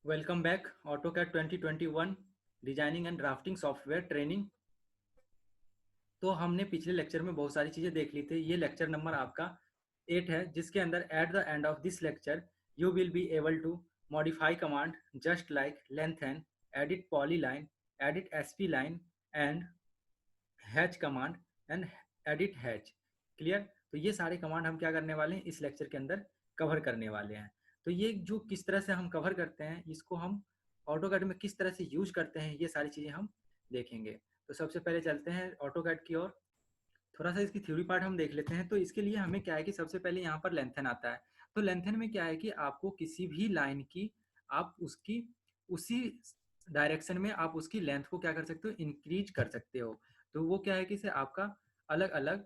Welcome back AutoCAD 2021 designing and drafting software training. तो हमने पिछले लेक्चर में बहुत सारी चीज़ें देख ली थी। ये लेक्चर नंबर आपका 8 है, जिसके अंदर at the end of this lecture you will be able to modify command just like lengthen, edit polyline, edit spline and hatch command and edit hatch. Clear? तो ये सारे कमांड हम क्या करने वाले हैं, इस लेक्चर के अंदर कवर करने वाले हैं। तो ये जो किस तरह से हम कवर करते हैं, इसको हम ऑटोकैड में किस तरह से यूज करते हैं, ये सारी चीज़ें हम देखेंगे। तो सबसे पहले चलते हैं ऑटोकैड की ओर। थोड़ा सा इसकी थ्योरी पार्ट हम देख लेते हैं। तो इसके लिए हमें क्या है कि सबसे पहले यहाँ पर लेंथन आता है। तो लेंथन में क्या है कि आपको किसी भी लाइन की आप उसकी उसी डायरेक्शन में आप उसकी लेंथ को क्या कर सकते हो, इंक्रीज कर सकते हो। तो वो क्या है कि से आपका अलग अलग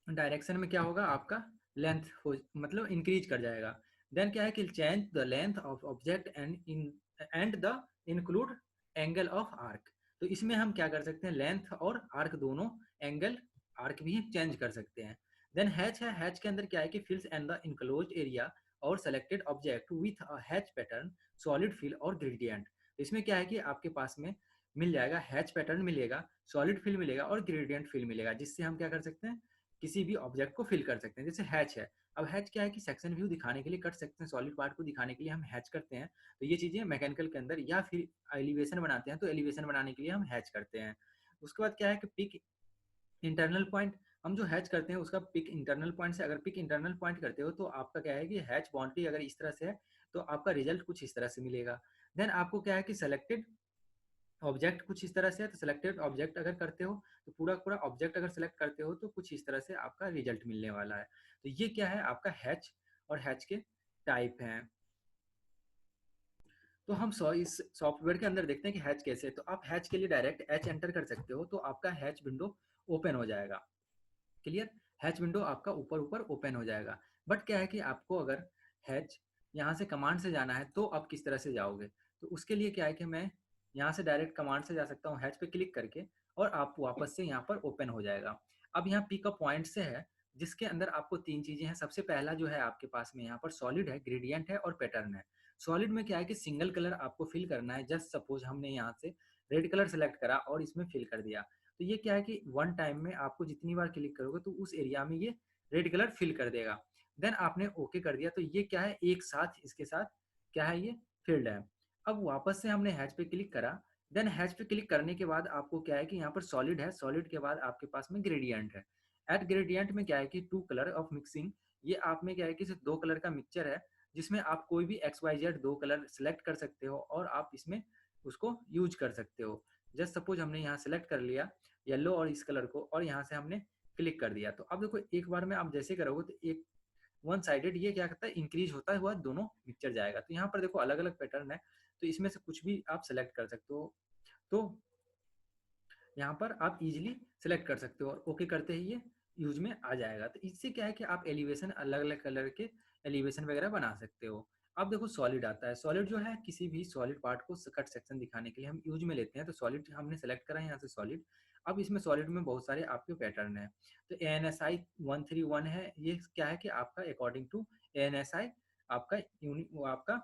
डायरेक्शन में क्या होगा, आपका लेंथ हो मतलब इंक्रीज कर जाएगा। देन क्या है कि change the length of object and the include angle of arc. तो इसमें हम क्या कर सकते हैं, लेंथ और आर्क दोनों एंगल आर्क भी चेंज कर सकते हैं। देन हैच है, हैच के अंदर क्या है कि fills and the enclosed area और selected object with a hatch pattern, solid fill और ग्रेडियंट। इसमें क्या है कि आपके पास में मिल जाएगा, हैच पैटर्न मिलेगा, सॉलिड फिल मिलेगा और ग्रेडियंट फिल मिलेगा, जिससे हम क्या कर सकते हैं, किसी भी ऑब्जेक्ट को फिल कर सकते हैं। जैसे हैच है, अब हैच क्या है कि सेक्शन व्यू दिखाने के लिए कर सकते हैं, सॉलिड पार्ट को दिखाने के लिए हम हैच करते हैं। तो ये चीज़ें मैकेनिकल के अंदर, या फिर एलिवेशन बनाते हैं तो एलिवेशन बनाने के लिए हम हैच करते हैं। उसके बाद क्या है कि पिक इंटरनल पॉइंट, हम जो हैच करते हैं उसका पिक इंटरनल पॉइंट से, अगर पिक इंटरनल पॉइंट करते हो तो आपका क्या है कि हैच बाउंड्री अगर इस तरह से है तो आपका रिजल्ट कुछ इस तरह से मिलेगा। देन आपको क्या है कि सेलेक्टेड ऑब्जेक्ट कुछ इस तरह से है, तो सिलेक्टेड ऑब्जेक्ट अगर करते हो तो पूरा पूरा ऑब्जेक्ट अगर सेलेक्ट करते हो तो कुछ इस तरह से आपका रिजल्ट मिलने वाला है। तो ये क्या है, आपका हैच और हैच के टाइप हैं। तो हम इस सॉफ्टवेयर के अंदर देखते हैं कि हैच कैसे है। तो आप हैच के लिए डायरेक्ट एच एंटर कर सकते हो तो आपका हैच विंडो ओपन हो जाएगा। क्लियर? हैच विंडो आपका ऊपर ऊपर ओपन हो जाएगा। बट क्या है कि आपको अगर हैच यहाँ से कमांड से जाना है तो आप किस तरह से जाओगे, तो उसके लिए क्या है कि मैं यहाँ से डायरेक्ट कमांड से जा सकता हूँ हैच पे क्लिक करके, और आप वापस से यहाँ पर ओपन हो जाएगा। अब यहाँ पिकअप पॉइंट से है, जिसके अंदर आपको तीन चीजें हैं। सबसे पहला जो है आपके पास में यहाँ पर सॉलिड है, ग्रेडियंट है और पैटर्न है। सॉलिड में क्या है कि सिंगल कलर आपको फिल करना है। जस्ट सपोज हमने यहाँ से रेड कलर सेलेक्ट करा और इसमें फिल कर दिया, तो ये क्या है कि वन टाइम में आपको जितनी बार क्लिक करोगे तो उस एरिया में ये रेड कलर फिल कर देगा। देन आपने ओके कर दिया, तो ये क्या है, एक साथ इसके साथ क्या है, ये फील्ड है। अब वापस से हमने हैच पे क्लिक करा। देन हैच पे क्लिक करने के बाद आपको क्या है कि यहाँ पर सॉलिड है, सॉलिड के बाद आपके पास में ग्रेडियंट है। एट ग्रेडियंट में क्या है कि टू कलर ऑफ मिक्सिंग, ये आप में क्या है कि सिर्फ दो कलर का मिक्सचर है, जिसमें आप कोई भी एक्स वाई जेड दो कलर सेलेक्ट कर सकते हो और आप इसमें उसको यूज कर सकते हो। जस्ट सपोज हमने यहाँ सेलेक्ट कर लिया येलो और इस कलर को, और यहाँ से हमने क्लिक कर दिया। तो अब देखो एक बार में आप जैसे करोगे तो एक वन साइडेड ये क्या करता है, इंक्रीज होता हुआ दोनों मिक्सचर जाएगा। तो यहाँ पर देखो अलग अलग पैटर्न है, तो इसमें से कुछ भी आप सेलेक्ट कर सकते हो। तो यहाँ पर आप इजीली सेलेक्ट कर सकते हो और ओके करते ही ये यूज में आ जाएगा। तो इससे क्या है कि आप एलिवेशन अलग अलग कलर के एलिवेशन वगैरह बना सकते हो। अब देखो सॉलिड आता है। सॉलिड जो है किसी भी सॉलिड पार्ट को कट सेक्शन दिखाने के लिए हम यूज में लेते हैं। तो सॉलिड हमने सेलेक्ट करा है यहाँ से सॉलिड। अब इसमें सॉलिड में बहुत सारे आपके पैटर्न है। तो ANSI 131 है, ये क्या है कि आपका अकॉर्डिंग टू ANSI आपका आपका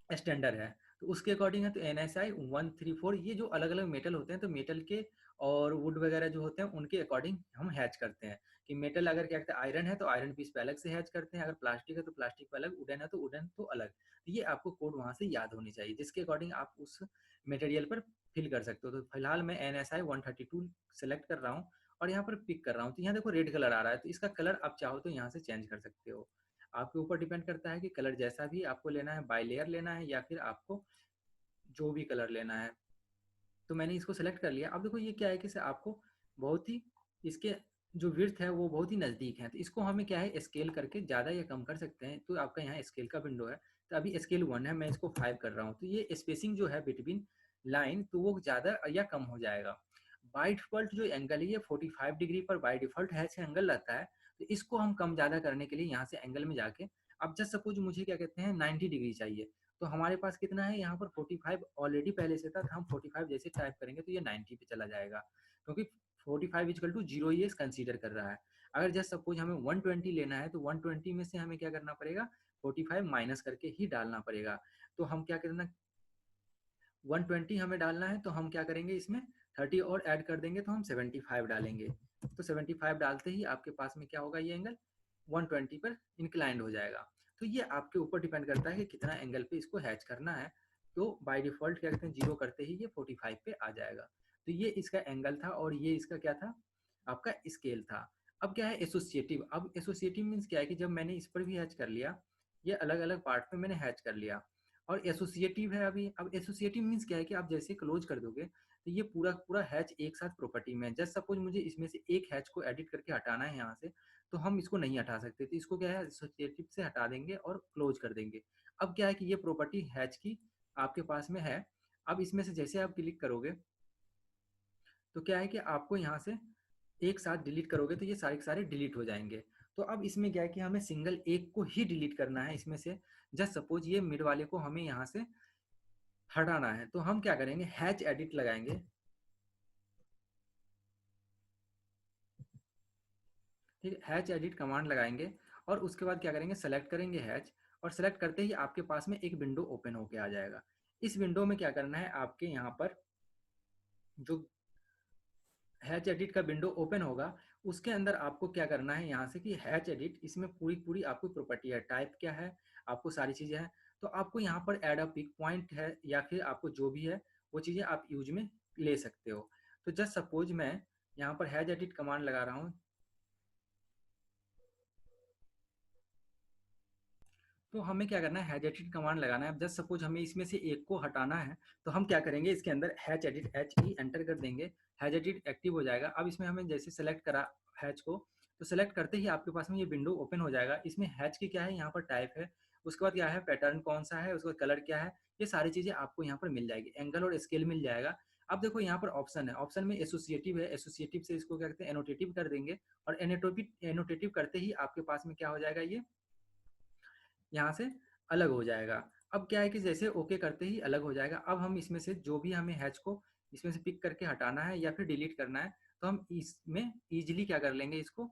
स्टैंडर्ड है, तो उसके अकॉर्डिंग है। तो NSI 134, ये जो अलग अलग मेटल होते हैं, तो मेटल के और वुड वगैरह जो होते हैं उनके अकॉर्डिंग हम हैच करते हैं। कि मेटल अगर क्या कहते हैं आयरन है तो आयरन पीस पे अलग से हैच करते हैं, अगर प्लास्टिक है तो प्लास्टिक पे अलग, वुडन है तो वुडन तो अलग। तो ये आपको कोड वहां से याद होनी चाहिए, जिसके अकॉर्डिंग आप उस मटेरियल पर फिल कर सकते हो। तो फिलहाल मैं NSI 132 सेलेक्ट कर रहा हूँ और यहाँ पर पिक कर रहा हूँ। तो यहाँ देखो रेड कलर आ रहा है, तो इसका कलर आप चाहो तो यहाँ से चेंज कर सकते हो। आपके ऊपर डिपेंड करता है कि कलर जैसा भी आपको लेना है, बाय लेयर लेना है या फिर आपको जो भी कलर लेना है। तो मैंने इसको सेलेक्ट कर लिया। अब देखो ये क्या है कि आपको बहुत ही इसके जो विड्थ है वो बहुत ही नज़दीक है, तो इसको हमें क्या है स्केल करके ज़्यादा या कम कर सकते हैं। तो आपका यहाँ स्केल का विंडो है, तो अभी स्केल 1 है, मैं इसको 5 कर रहा हूँ। तो ये स्पेसिंग जो है बिटवीन लाइन, तो वो ज़्यादा या कम हो जाएगा। बाई डिफॉल्ट जो एंगल है ये 45 डिग्री पर बाई डिफॉल्ट है से एंगल रहता है। तो इसको हम कम ज़्यादा करने के लिए यहाँ से एंगल में जाके, अब जस्ट सपोज मुझे क्या कहते हैं 90 डिग्री चाहिए, तो हमारे पास कितना है यहाँ पर 45 ऑलरेडी पहले से था, तो हम 45 जैसे टाइप करेंगे तो ये 90 पे चला जाएगा, क्योंकि 45 इजकल टू जीरो ये कंसीडर कर रहा है। अगर जस्ट सपोज हमें 120 लेना है तो 120 में से हमें क्या करना पड़ेगा, 45 माइनस करके ही डालना पड़ेगा। तो हम क्या करना, 120 हमें डालना है तो हम क्या करेंगे, इसमें 30 और ऐड कर देंगे तो हम 75 डालेंगे। तो 75 डालते ही आपके पास में क्या होगा, ये एंगल 120 पर इंक्लाइंड हो जाएगा। तो ये आपके ऊपर डिपेंड करता है कि कितना एंगल पे इसको हैच करना है। तो बाय डिफॉल्ट क्या कहते हैं, जीरो करते ही ये 45 पे आ जाएगा। तो ये इसका एंगल था और ये इसका क्या था, आपका स्केल था। अब क्या है एसोसिएटिव। अब एसोसिएटिव मीन्स क्या है कि जब मैंने इस पर भी हैच कर लिया, ये अलग अलग पार्ट पे मैंने हैच कर लिया, और एसोसिएटिव है अभी। अब एसोसिएटिव मीन्स क्या है कि आप जैसे क्लोज कर दोगे तो ये पूरा पूरा हैच एक साथ प्रॉपर्टी में है। जस्ट सपोज मुझे इसमें से एक हैच को एडिट करके हटाना है यहाँ से, तो हम इसको नहीं हटा सकते, तो इसको क्या है एसोसिएटिव से हटा देंगे और क्लोज कर देंगे। अब क्या है कि ये प्रॉपर्टी हैच की आपके पास में है। अब इसमें से जैसे आप क्लिक करोगे तो क्या है कि आपको यहाँ से एक साथ डिलीट करोगे तो ये सारे के सारे डिलीट हो जाएंगे। तो अब इसमें क्या है कि हमें सिंगल एक को ही डिलीट करना है इसमें से। जस्ट सपोज ये मिड वाले को हमें यहाँ से हटाना है, तो हम क्या करेंगे, हैच एडिट लगाएंगे। ठीक है, हैच एडिट कमांड लगाएंगे और उसके बाद क्या करेंगे, सेलेक्ट करेंगे हैच, और सेलेक्ट करते ही आपके पास में एक विंडो ओपन होके आ जाएगा। इस विंडो में क्या करना है, आपके यहाँ पर जो हैच एडिट का विंडो ओपन होगा, उसके अंदर आपको क्या करना है यहाँ से कि हैच एडिट, इसमें पूरी पूरी आपको प्रॉपर्टी है, टाइप क्या है, आपको सारी चीज़ें हैं। तो आपको यहाँ पर ऐड अ पिक पॉइंट है या फिर आपको जो भी है वो चीज़ें आप यूज में ले सकते हो। तो जस्ट सपोज मैं यहाँ पर हैच एडिट कमांड लगा रहा हूँ, तो हमें क्या करना है, हैच एडिट कमांड लगाना है। अब जस्ट सपोज हमें इसमें से एक को हटाना है, तो हम क्या करेंगे, इसके अंदर hatch edit H E enter कर देंगे, हैच एडिट एक्टिव हो जाएगा। अब इसमें हमें जैसे सेलेक्ट करा हैच को, तो सेलेक्ट करते ही आपके पास में ये विंडो ओपन हो जाएगा। इसमें हैच की क्या है, यहाँ पर टाइप है, उसके बाद क्या है, पैटर्न कौन सा है, उसके बाद कलर क्या है, ये सारी चीज़ें आपको यहाँ पर मिल जाएगी, एंगल और स्केल मिल जाएगा। अब देखो यहाँ पर ऑप्शन है, ऑप्शन में एसोसिएटिव है, एसोसिएटिव से इसको क्या कहते हैं, एनोटेटिव कर देंगे, और एनोटेटिव एनोटेटिव करते ही आपके पास में क्या हो जाएगा, ये यहाँ से अलग हो जाएगा। अब क्या है कि जैसे ओके करते ही अलग हो जाएगा। अब हम इसमें से जो भी हमें हैच को इसमें से पिक करके हटाना है या फिर डिलीट करना है, तो हम इसमें ईजिली क्या कर लेंगे, इसको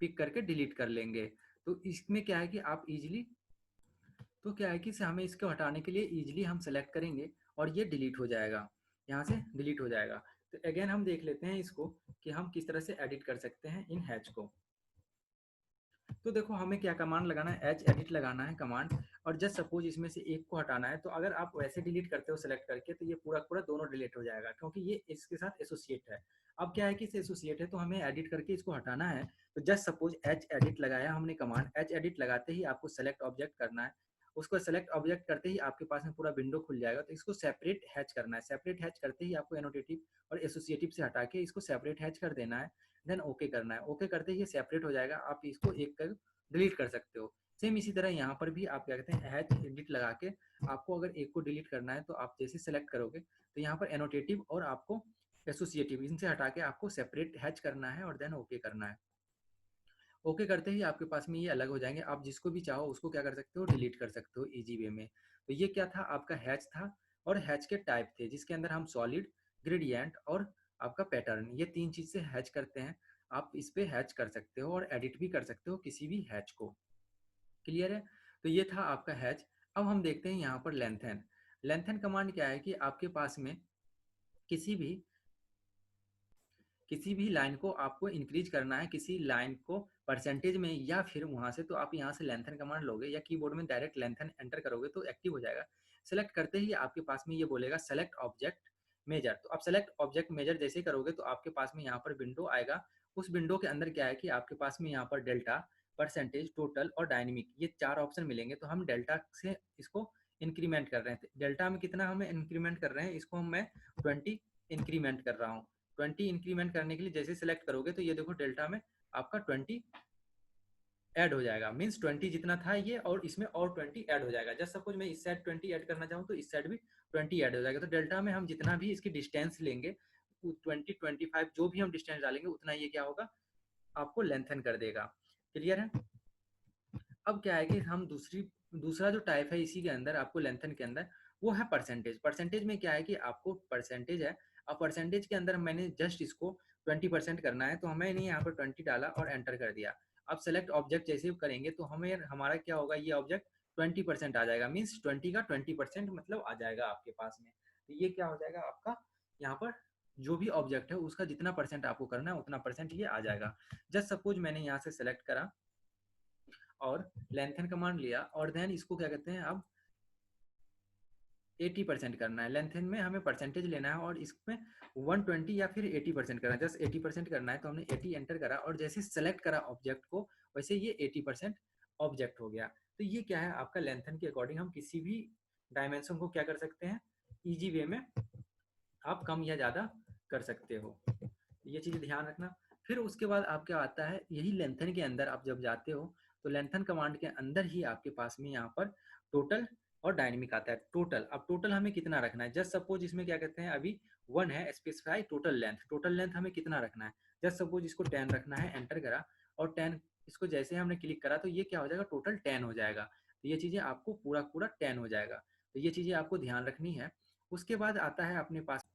पिक करके डिलीट कर लेंगे। तो इसमें क्या है कि आप इजीली, तो क्या है कि हमें इसको हटाने के लिए इजीली हम सेलेक्ट करेंगे और ये डिलीट हो जाएगा, यहाँ से डिलीट हो जाएगा। तो अगेन हम देख लेते हैं इसको कि हम किस तरह से एडिट कर सकते हैं इन हैच को। तो देखो हमें क्या कमांड लगाना है, एच एडिट लगाना है कमांड, और जस्ट सपोज इसमें से एक को हटाना है। तो अगर आप वैसे डिलीट करते हो सेलेक्ट करके, तो ये पूरा पूरा दोनों डिलीट हो जाएगा, क्योंकि ये इसके साथ एसोसिएट है। अब क्या है कि इसे एसोसिएट है तो हमें एडिट करके इसको हटाना है। तो जस्ट सपोज एच एडिट लगाया हमने कमांड, एच एडिट लगाते ही आपको सेलेक्ट ऑब्जेक्ट करना है। उसको सेलेक्ट ऑब्जेक्ट करते ही आपके पास में पूरा विंडो खुल जाएगा। तो इसको सेपरेट हैच करना है, सेपरेट हैच करते ही आपको एनोटेटिव और एसोसिएटिव से हटा के इसको सेपरेट हैच कर देना है। देन ओके करना है, ओके करते ही ये सेपरेट हो जाएगा। आप इसको एक कर डिलीट कर सकते हो। सेम इसी तरह यहाँ पर भी आप क्या कहते हैं, हैच एडिट लगा के आपको अगर एक को डिलीट करना है, तो आप जैसे सेलेक्ट करोगे तो यहाँ पर एनोटेटिव और आपको एसोसिएटिव इनसे हटा के आपको सेपरेट हैच करना है और देन ओके करना है। ओके करते ही आपके पास में ये अलग हो जाएंगे। आप जिसको भी चाहो उसको क्या कर सकते हो, डिलीट कर सकते हो इजी वे में। तो ये क्या था, आपका हैच था, और हैच के टाइप थे जिसके अंदर हम सॉलिड, ग्रेडियंट और आपका पैटर्न, ये तीन चीज से हैच करते हैं। आप इस पे हैच कर सकते हो और एडिट भी कर सकते हो किसी भी हैच को। क्लियर है। तो ये था आपका हैच। अब हम देखते हैं यहाँ पर लेंथन। लेंथन कमांड क्या है कि आपके पास में किसी भी किसी भी लाइन को आपको इंक्रीज करना है, किसी लाइन को परसेंटेज में या फिर वहां से, तो आप यहाँ से लेंथन कमांड लोगे या कीबोर्ड में डायरेक्ट लेंथन एंटर करोगे तो एक्टिव हो जाएगा। सेलेक्ट करते ही आपके पास में ये बोलेगा सेलेक्ट ऑब्जेक्ट मेजर। तो आप सेलेक्ट ऑब्जेक्ट मेजर जैसे ही करोगे तो आपके पास में यहाँ पर विंडो आएगा। उस विंडो के अंदर क्या है कि आपके पास में यहाँ पर डेल्टा, परसेंटेज, टोटल और डायनेमिक, ये चार ऑप्शन मिलेंगे। तो हम डेल्टा से इसको इंक्रीमेंट कर रहे हैं। डेल्टा में कितना हमें इंक्रीमेंट कर रहे हैं, इसको मैं 20 इंक्रीमेंट कर रहा हूँ। 20 इंक्रीमेंट करने के लिए जैसे सिलेक्ट करोगे तो ये देखो डेल्टा में आपका 20 ऐड हो जाएगा। मीन्स 20 जितना था ये, और इसमें और 20 ऐड हो जाएगा। जस्ट सपोज मैं इस साइड 20 ऐड करना चाहूँ तो इस साइड भी 20 ऐड हो जाएगा। तो डेल्टा में हम जितना भी इसकी डिस्टेंस लेंगे, 20, 25 जो भी हम डिस्टेंस डालेंगे उतना ये क्या होगा, आपको लेंथन कर देगा। क्लियर है। अब क्या है कि हम दूसरा जो टाइप है इसी के अंदर आपको लेंथन के अंदर, वो है परसेंटेज। परसेंटेज में क्या है कि आपको परसेंटेज है, अब परसेंटेज के अंदर मैंने जस्ट इसको 20% करना है, तो हमें नहीं यहाँ पर 20 डाला और एंटर कर दिया। अब सेलेक्ट ऑब्जेक्ट जैसे ही करेंगे तो हमें हमारा क्या होगा, ये ऑब्जेक्ट 20% आ जाएगा, मीन्स 20 का 20% मतलब आ जाएगा आपके पास में। तो ये क्या हो जाएगा आपका, यहाँ पर जो भी ऑब्जेक्ट है उसका जितना परसेंट आपको करना है उतना परसेंट ये आ जाएगा। जस्ट सपोज मैंने यहाँ से सेलेक्ट करा और लेंथन कमांड लिया और देन इसको क्या कहते हैं, अब 80% करना है। लेंथन में हमें परसेंटेज लेना है और इसमें 120 या फिर 80% करना है। जस्ट 80% करना है, तो हमने 80 एंटर करा और जैसे सेलेक्ट करा ऑब्जेक्ट को वैसे ये 80% ऑब्जेक्ट हो गया। तो ये क्या है आपका, लेंथन के अकॉर्डिंग हम किसी भी डायमेंशन को क्या कर सकते हैं, ईजी वे में आप कम या ज़्यादा कर सकते हो। ये चीज़ ध्यान रखना। फिर उसके बाद आपका आता है, यही लेंथन के अंदर आप जब जाते हो तो लेंथन कमांड के अंदर ही आपके पास में यहाँ पर टोटल और डायनेमिक आता है। टोटल, अब टोटल हमें कितना रखना है, जस्ट सपोज इसमें क्या कहते हैं, अभी 1 है, specify total length. Total length हमें कितना रखना है, जस्ट सपोज इसको 10 रखना है, एंटर करा और 10 इसको जैसे हमने क्लिक करा तो ये क्या हो जाएगा, टोटल 10 हो जाएगा। तो ये चीज़ें आपको पूरा पूरा 10 हो जाएगा। तो ये चीज़ें आपको ध्यान रखनी है। उसके बाद आता है अपने पास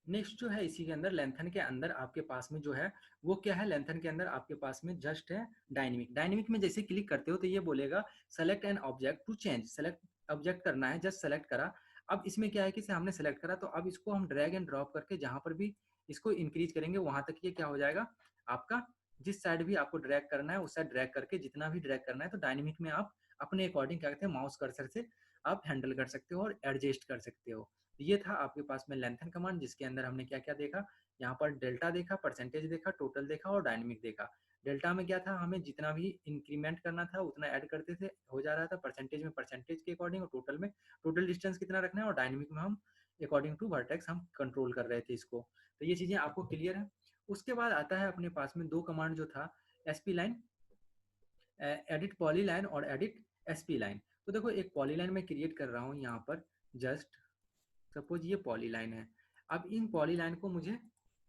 नेक्स्ट जो है, इसी के अंदर लेंथन के अंदर आपके पास में जो है वो क्या है, लेंथन के अंदर आपके पास में जस्ट है डायनेमिक। डायनेमिक में जैसे क्लिक करते हो तो ये बोलेगा select an object to change. Select object करना है, जस्ट सेलेक्ट करा। अब इसमें क्या है कि हमने सेलेक्ट करा तो अब इसको हम ड्रैग एंड ड्रॉप करके जहां पर भी इसको इंक्रीज करेंगे वहां तक ये क्या हो जाएगा आपका, जिस साइड भी आपको ड्रैग करना है उस साइड ड्रैग करके जितना भी ड्रैग करना है। तो डायनेमिक में आप अपने अकॉर्डिंग क्या कहते हैं, माउस कर्सर से आप हैंडल कर सकते हो और एडजस्ट कर सकते हो। ये था आपके पास में लेंथन कमांड, जिसके अंदर हमने क्या क्या देखा, यहाँ पर डेल्टा देखा, परसेंटेज देखा, टोटल देखा और डायनेमिक देखा। डेल्टा में क्या था, हमें जितना भी इंक्रीमेंट करना था उतना ऐड करते थे, हो जा रहा था। परसेंटेज में परसेंटेज के अकॉर्डिंग और टोटल में टोटल डिस्टेंस कितना रखना है और डायनेमिक में हम अकॉर्डिंग टू वर्टेक्स हम कंट्रोल कर रहे थे इसको। तो ये चीज़ें आपको क्लियर है। उसके बाद आता है अपने पास में दो कमांड जो था, SP line, edit poly line और एडिट एसपी लाइन। तो देखो एक पॉली लाइन में क्रिएट कर रहा हूँ यहाँ पर, जस्ट सपोज ये पॉली लाइन है। अब इन पॉली लाइन को मुझे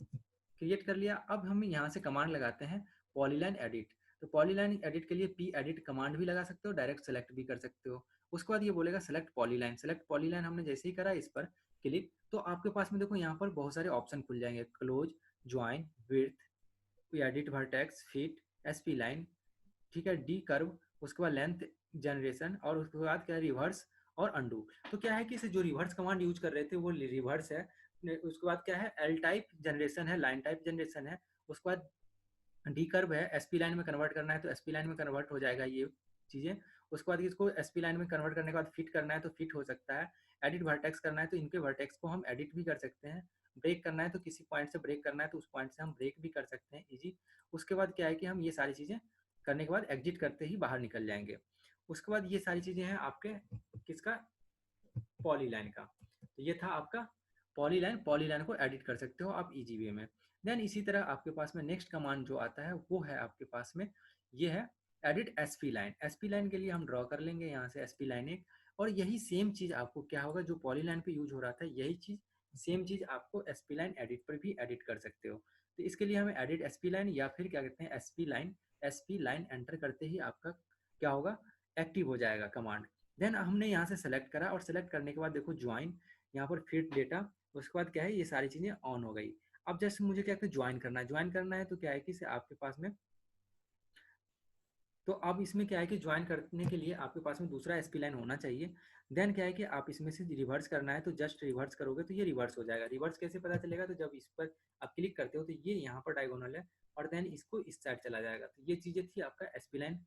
क्रिएट कर लिया। अब हम यहाँ से कमांड लगाते हैं पॉलीलाइन एडिट। तो पॉलीलाइन एडिट के लिए पी एडिट कमांड भी लगा सकते हो, डायरेक्ट सेलेक्ट भी कर सकते हो। उसके बाद ये बोलेगा सेलेक्ट पॉलीलाइन। सेलेक्ट पॉलीलाइन हमने जैसे ही करा इस पर क्लिक, तो आपके पास में देखो यहाँ पर बहुत सारे ऑप्शन खुल जाएंगे, close, join, width, edit vertex, fit, SP line, ठीक है, डी कर्व, उसके बाद लेंथ जनरेशन और उसके बाद क्या है, रिवर्स और अंडू। तो क्या है कि इसे जो रिवर्स कमांड यूज कर रहे थे वो रिवर्स है। उसके बाद क्या है, एल टाइप जनरेशन है, लाइन टाइप जनरेशन है। उसके बाद डी कर्व है, एसपी लाइन में कन्वर्ट करना है तो एसपी लाइन में कन्वर्ट हो जाएगा ये चीज़ें। उसके बाद इसको एसपी लाइन में कन्वर्ट करने के बाद फिट करना है तो फिट हो सकता है। एडिट वर्टेक्स करना है तो इनके वर्टेक्स को हम एडिट भी कर सकते हैं। ब्रेक करना है तो किसी पॉइंट से ब्रेक करना है तो उस पॉइंट से हम ब्रेक भी कर सकते हैं इजी। उसके बाद क्या है कि हम ये सारी चीज़ें करने के बाद एग्जिट करते ही बाहर निकल जाएंगे। उसके बाद ये सारी चीज़ें हैं आपके किसका, पॉलीलाइन का। तो ये था आपका पॉलीलाइन। पॉलीलाइन को एडिट कर सकते हो आप इजी वे में। देन इसी तरह आपके पास में नेक्स्ट कमांड जो आता है वो है आपके पास में, ये है edit SP line. SP line के लिए हम ड्रॉ कर लेंगे यहाँ से एसपी लाइन एक, और यही सेम चीज़ आपको क्या होगा, जो पॉलीलाइन पे यूज हो रहा था यही चीज़ सेम चीज़ आपको एसपी लाइन एडिट पर भी एडिट कर सकते हो। तो इसके लिए हमें एडिट एसपी लाइन या फिर क्या कहते हैं एसपी लाइन एंटर करते ही आपका क्या होगा, एक्टिव हो जाएगा कमांड। देन हमने यहाँ से सेलेक्ट करा और सेलेक्ट करने के बाद देखो ज्वाइन, यहाँ पर फिट डेटा, उसके बाद क्या है ये सारी चीज़ें ऑन हो गई। अब जैसे मुझे क्या कहते हैं ज्वाइन करना है, ज्वाइन करना है तो क्या है कि आपके पास में, तो अब इसमें क्या है कि ज्वाइन करने के लिए आपके पास में दूसरा एसपी लाइन होना चाहिए। देन क्या है कि आप इसमें से रिवर्स करना है तो जस्ट रिवर्स करोगे तो ये रिवर्स हो जाएगा। रिवर्स कैसे पता चलेगा, तो जब इस पर आप क्लिक करते हो तो ये यहाँ पर डायगोनल है और देन इसको इस साइड चला जाएगा। तो ये चीज़ें थी आपका एसपी लाइन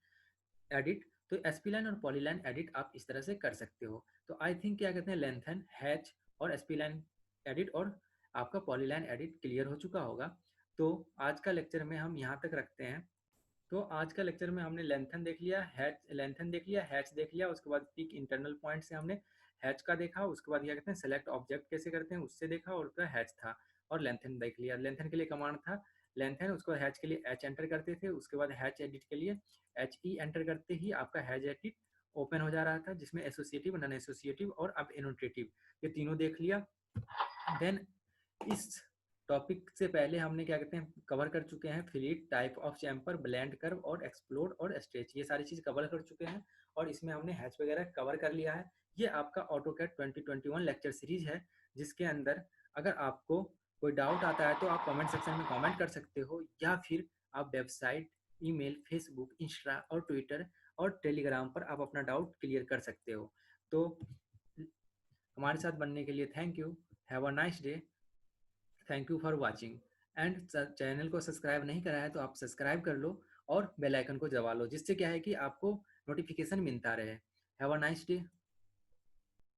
एडिट। तो एसपी लाइन और पॉलीलाइन एडिट आप इस तरह से कर सकते हो। तो आई थिंक क्या कहते हैं लेंथन, हैच और एसपी लाइन एडिट और आपका पॉलीलाइन एडिट क्लियर हो चुका होगा। तो आज का लेक्चर में हम यहाँ तक रखते हैं। तो आज का लेक्चर में हमने लेंथन देख लिया, हैच लेंथन देख लिया, हैच देख लिया, उसके बाद पिक इंटरनल पॉइंट से हमने हैच का देखा, उसके बाद क्या कहते हैं सेलेक्ट ऑब्जेक्ट कैसे करते हैं उससे देखा, और उसका हैच था, और लेंथन देख लिया। लेंथन के लिए कमांड था लेंथन, उसको हैच के लिए एच एंटर करते थे, उसके बाद हैच एडिट के लिए एच ई एंटर करते ही आपका हैच एडिट ओपन हो जा रहा था, जिसमें एसोसिएटिव, नॉन एसोसिएटिव और अब एनोटेटिव ये तीनों देख लिया। देन इस टॉपिक से पहले हमने क्या कहते हैं कवर कर चुके हैं fluid, type of chamber, blend curve और एक्सप्लोड और स्ट्रेच, ये सारी चीज़ कवर कर चुके हैं और इसमें हमने हैच वगैरह कवर कर लिया है। ये आपका ऑटोकैड 2021 लेक्चर सीरीज है, जिसके अंदर अगर आपको कोई डाउट आता है तो आप कमेंट सेक्शन में कमेंट कर सकते हो, या फिर आप वेबसाइट, ईमेल, फेसबुक, इंस्टा और ट्विटर और टेलीग्राम पर आप अपना डाउट क्लियर कर सकते हो। तो हमारे साथ बनने के लिए thank you. Have a nice day. Thank you for watching. And channel को सब्सक्राइब नहीं करा है तो आप सब्सक्राइब कर लो और बेल आइकन को दबा लो, जिससे क्या है कि आपको नोटिफिकेशन मिलता रहे। Have a nice day.